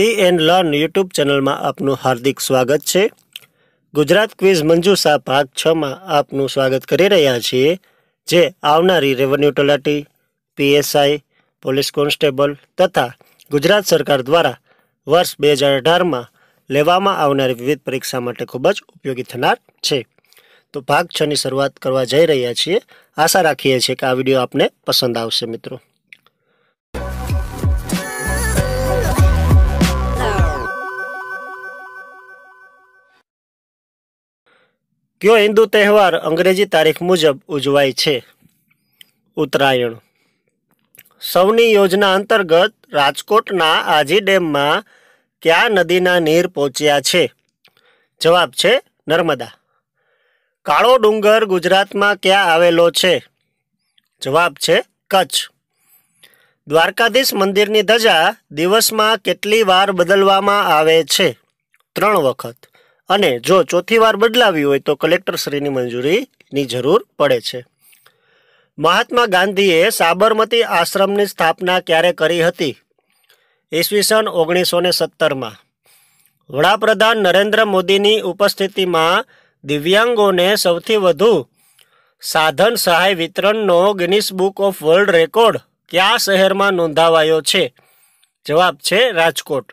Study and learn YouTube ચેનલમાં આપનું હાર્દિક સ્વાગત છે। ગુજરાત ક્વિઝ મંજુ શાહ ભાગ 6 માં આપનું સ્વાગત કરી રહ્યા છીએ, જે આવનારી રેવન્યુ તલાટી, પીએસઆઈ, પોલીસ કોન્સ્ટેબલ તથા ગુજરાત સરકાર દ્વારા વર્ષ 2018માં લેવામાં આવનારી વિવિધ પરીક્ષા માટે ખૂબ જ ઉપયોગી થનાર છે। તો ભાગ 6ની શરૂઆત કરવા જઈ રહ્યા છીએ। આશા રાખીએ છીએ કે આ વિડીયો આપને પસંદ આવશે મિત્રો। કયો હિન્દુ તહેવાર અંગ્રેજી તારીખ મુજબ ઉજવાય છે? ઉત્તરાયણ। સૌની યોજના અંતર્ગત રાજકોટના આજી ડેમમાં કયા નદીના નીર પહોંચ્યા છે? જવાબ છે નર્મદા। કાળો ડુંગર ગુજરાતમાં ક્યાં આવેલો છે? જવાબ છે કચ્છ। દ્વારકાધીશ મંદિરની ધજા દિવસમાં કેટલી વાર બદલવામાં આવે છે? 3 વખત। અને જો ચોથી વાર બદલાવી હોય તો કલેક્ટરશ્રીની મંજૂરીની જરૂર પડે છે। મહાત્મા ગાંધીએ સાબરમતી આશ્રમની સ્થાપના ક્યારે કરી હતી? ઈસવીસન 1917માં। વડાપ્રધાન નરેન્દ્ર મોદીની ઉપસ્થિતિમાં દિવ્યાંગોને સૌથી વધુ સાધન સહાય વિતરણનો Guinness book of world record કયા શહેરમાં નોંધાવાયો છે? જવાબ છે રાજકોટ।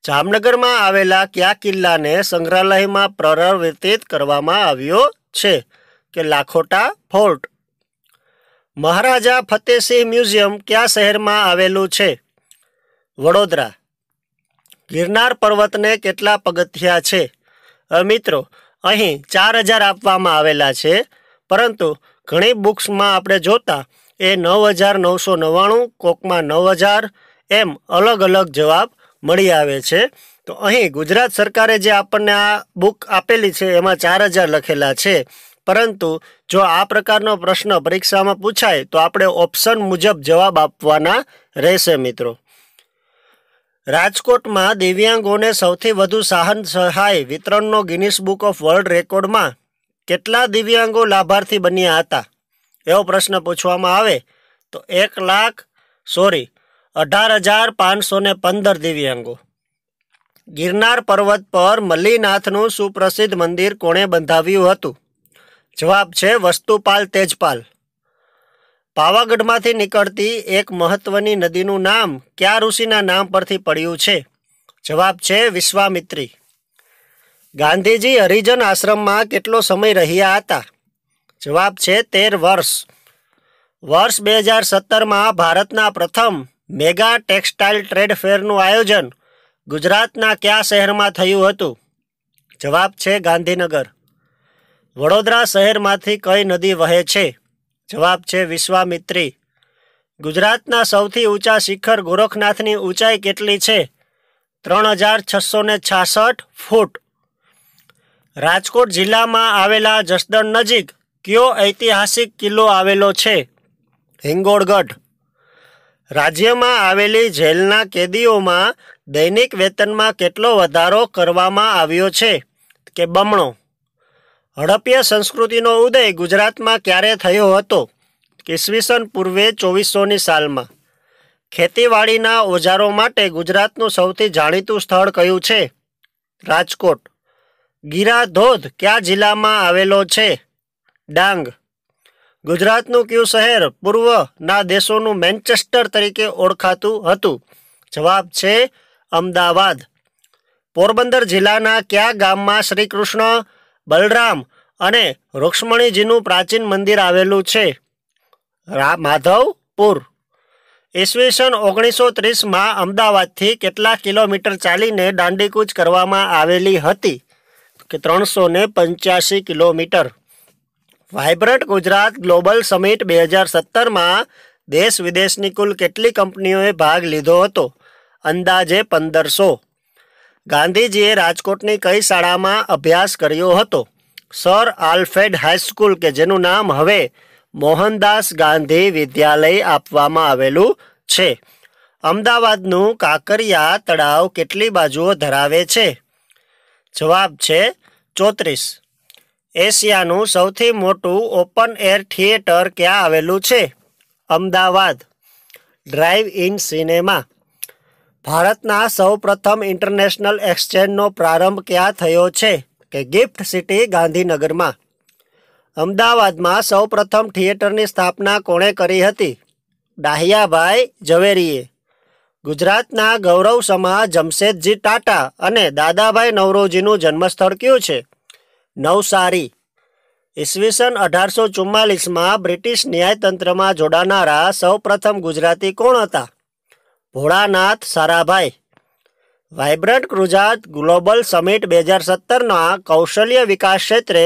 જામનગરમાં આવેલા કયા કિલ્લાને સંગ્રહાલયમાં પરિવર્તિત કરવામાં આવ્યો છે? કે લાખોટા ફોર્ટ। મહારાજા ફતેહસિંહ મ્યુઝિયમ કયા શહેરમાં આવેલું છે? વડોદરા। ગિરનાર પર્વતને કેટલા પગથિયા છે? મિત્રો, અહીં 4000 આપવામાં આવેલા છે, પરંતુ ઘણી બુક્સમાં આપણે જોતા એ 9999, કોકમાં 9000 એમ અલગ અલગ જવાબ મળી આવે છે। તો અહીં ગુજરાત સરકારે જે આપણને આ બુક આપેલી છે એમાં 4000 લખેલા છે, પરંતુ જો આ પ્રકારનો પ્રશ્ન પરીક્ષામાં પૂછાય તો આપણે ઓપ્શન મુજબ જવાબ આપવાના રહેશે મિત્રો। રાજકોટમાં દિવ્યાંગોને સૌથી વધુ સાધન સહાય વિતરણનો ગિનિસ બુક ઓફ વર્લ્ડ રેકોર્ડમાં કેટલા દિવ્યાંગો લાભાર્થી બન્યા હતા? એવો પ્રશ્ન પૂછવામાં આવે તો 18,515 દિવ્યાંગો। ગિરનાર પર્વત પર મલ્લીનાથનું સુપ્રસિદ્ધ મંદિર કોણે બંધાવ્યું હતું? જવાબ છે વસ્તુપાલ તેજપાલ। પાવાગઢમાંથી નીકળતી એક મહત્વની નદીનું નામ કયા ઋષિના નામ પરથી પડ્યું છે? જવાબ છે વિશ્વામિત્રી। ગાંધીજી હરિજન આશ્રમમાં કેટલો સમય રહ્યા હતા? જવાબ છે 13 વર્ષ। વર્ષ 2017માં ભારતના પ્રથમ મેગા ટેક્સટાઇલ ટ્રેડ ફેરનું આયોજન ગુજરાતના કયા શહેરમાં થયું હતું? જવાબ છે ગાંધીનગર। વડોદરા શહેરમાંથી કઈ નદી વહે છે? જવાબ છે વિશ્વામિત્રી। ગુજરાતના સૌથી ઊંચા શિખર ગોરખનાથની ઊંચાઈ કેટલી છે? 3666 ફૂટ। રાજકોટ જિલ્લામાં આવેલા જસદણ નજીક કયો ઐતિહાસિક કિલ્લો આવેલો છે? હિંગોળગઢ। રાજ્યમાં આવેલી જેલના કેદીઓમાં દૈનિક વેતનમાં કેટલો વધારો કરવામાં આવ્યો છે? કે બમણો। હડપ્પા સંસ્કૃતિનો ઉદય ગુજરાતમાં ક્યારે થયો હતો? ઈસવીસન પૂર્વે 2400ની સાલમાં। ખેતીવાડીના ઓજારો માટે ગુજરાતનું સૌથી જાણીતું સ્થળ કયું છે? રાજકોટ। ગીરા ધોધ કયા જિલ્લામાં આવેલો છે? ડાંગ। ગુજરાતનું કયું શહેર પૂર્વના દેશોનું મેન્ચેસ્ટર તરીકે ઓળખાતું હતું? જવાબ છે અમદાવાદ। પોરબંદર જિલ્લાના કયા ગામમાં શ્રી કૃષ્ણ, બલરામ અને રૂક્ષ્મણીજીનું પ્રાચીન મંદિર આવેલું છે? માધવપુર। ઈસવીસન 1930માં અમદાવાદથી કેટલા કિલોમીટર ચાલીને દાંડીકૂચ કરવામાં આવેલી હતી? કે 385 kilometre. Vibrant Gujarat global summit 2017માં દેશ વિદેશની કુલ કેટલી કંપનીઓએ ભાગ લીધો હતો? અંદાજે 1500। ગાંધીજીએ રાજકોટની કઈ શાળામાં અભ્યાસ કર્યો હતો? સર આલ્ફ્રેડ હાઈસ્કૂલ, કે જેનું નામ હવે મોહનદાસ ગાંધી વિદ્યાલય આપવામાં આવેલું છે। અમદાવાદનું કાંકરિયા તળાવ કેટલી બાજુઓ ધરાવે છે? જવાબ છે 34। એશિયાનું સૌથી મોટું ઓપન એર થિયેટર ક્યાં આવેલું છે? અમદાવાદ। Drive in cinema. ભારતના સૌ પ્રથમ ઇન્ટરનેશનલ એક્સચેન્જનો પ્રારંભ ક્યાં થયો છે? કે ગિફ્ટ સિટી ગાંધીનગરમાં. અમદાવાદમાં સૌ પ્રથમ થિયેટરની સ્થાપના કોણે કરી હતી? ડાહિયાભાઈ ઝવેરીએ. ગુજરાતના ગૌરવ સમા જમશેદજી ટાટા અને દાદાભાઈ નવરોજીનું જન્મસ્થળ કયું છે? નવસારી. ઈસવીસન 1844માં બ્રિટિશ ન્યાયતંત્રમાં જોડાનારા સૌ પ્રથમ ગુજરાતી કોણ હતા? Bholanath Sarabhai. Vibrant Gujarat global summit 2017ના કૌશલ્ય વિકાસ ક્ષેત્રે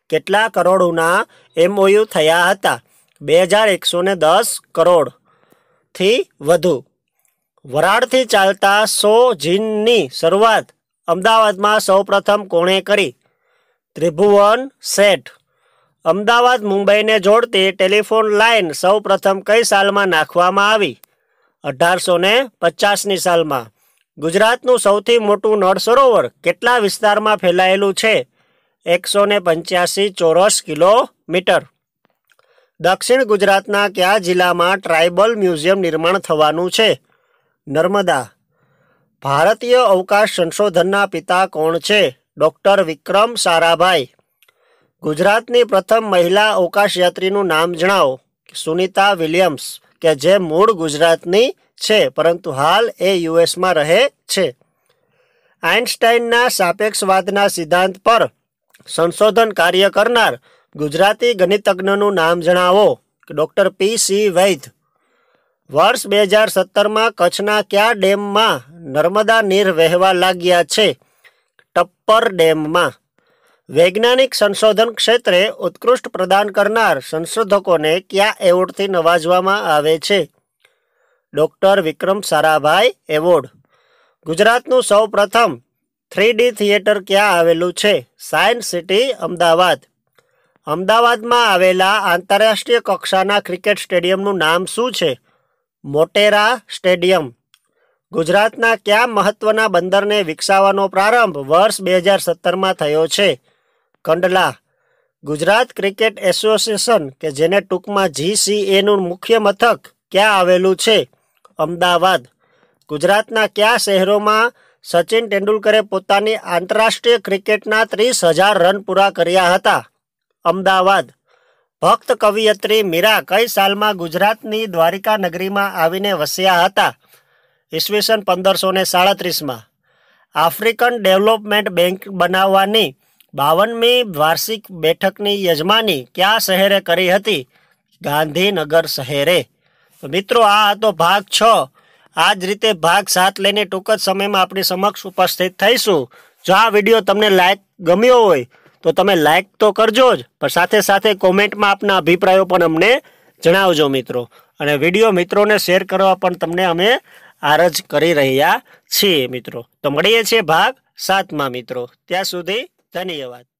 કેટલા કરોડોના MOU થયા હતા? 2110 કરોડથી વધુ. વરાળથી ચાલતા 100 જીનની શરૂઆત અમદાવાદમાં સૌ પ્રથમ કોણે કરી? ત્રિભુવન શેઠ. અમદાવાદ મુંબઈને જોડતી ટેલિફોન લાઇન સૌ પ્રથમ કઈ સાલમાં નાખવામાં આવી? 1850ની સાલમાં. ગુજરાતનું સૌથી મોટું નળ સરોવર કેટલા વિસ્તારમાં ફેલાયેલું છે? 185 ચોરસ કિલોમીટર. દક્ષિણ ગુજરાતના કયા જિલ્લામાં ટ્રાઇબલ મ્યુઝિયમ નિર્માણ થવાનું છે? નર્મદા. ભારતીય અવકાશ સંશોધનના પિતા કોણ છે? ડૉક્ટર વિક્રમ સારાભાઈ. ગુજરાતની પ્રથમ મહિલા અવકાશયાત્રીનું નામ જણાવો. સુનિતા વિલિયમ્સ, કે જે મૂળ ગુજરાતની છે પરંતુ હાલ એ યુએસમાં રહે છે. આઇન્સ્ટાઇનના સાપેક્ષવાદના સિદ્ધાંત પર સંશોધન કાર્ય કરનાર ગુજરાતી ગણિતજ્ઞનું નામ જણાવો. ડૉક્ટર PC વૈદ. વર્ષ 2017માં કચ્છના કયા ડેમમાં નર્મદા નીર વહેવા લાગ્યા છે? ટપ્પર ડેમમાં. વૈજ્ઞાનિક સંશોધન ક્ષેત્રે ઉત્કૃષ્ટ પ્રદાન કરનાર સંશોધકોને કયા એવોર્ડથી નવાજવામાં આવે છે? Doctor Vikram Sarabhai award. ગુજરાતનું સૌ પ્રથમ 3D થિયેટર ક્યાં આવેલું છે? Science city Ahmedabad. અમદાવાદમાં આવેલા આંતરરાષ્ટ્રીય કક્ષાના ક્રિકેટ સ્ટેડિયમનું નામ શું છે? મોટેરા સ્ટેડિયમ. ગુજરાતના કયા મહત્વના બંદરને વિકસાવવાનો પ્રારંભ વર્ષ 2017માં થયો છે? કંડલા. ગુજરાત ક્રિકેટ એસોસિએશન, કે જેને ટૂંકમાં GCAનું મુખ્ય મથક ક્યાં આવેલું છે? અમદાવાદ. ગુજરાતના કયા શહેરોમાં સચિન તેંડુલકરે પોતાની આંતરરાષ્ટ્રીય ક્રિકેટના 30,000 રન પૂરા કર્યા હતા? અમદાવાદ. ભક્ત કવિયત્રી મીરા કઈ સાલમાં ગુજરાતની દ્વારિકા નગરીમાં આવીને વસ્યા હતા? ઈસવીસન 1537માં. આફ્રિકન ડેવલપમેન્ટ બેંક બનાવવાની 52મી વાર્ષિક બેઠકની યજમાની કયા શહેરે કરી હતી? ગાંધીનગર શહેરે. તો મિત્રો, આ હતો ભાગ 6. આ જ રીતે ભાગ 7 લઈને ટૂંક જ સમયમાં આપણી સમક્ષ ઉપસ્થિત થઈશું. જો આ વિડીયો તમને ગમ્યો હોય તો તમે લાઈક તો કરજો જ, પણ સાથે સાથે કોમેન્ટમાં આપના અભિપ્રાયો પણ અમને જણાવજો મિત્રો. અને વિડીયો મિત્રોને શેર કરવા પણ તમને અમે આરજ કરી રહ્યા છીએ મિત્રો. તો મળીએ છીએ ભાગ 7માં મિત્રો. ત્યાં સુધી ધન્યવાદ.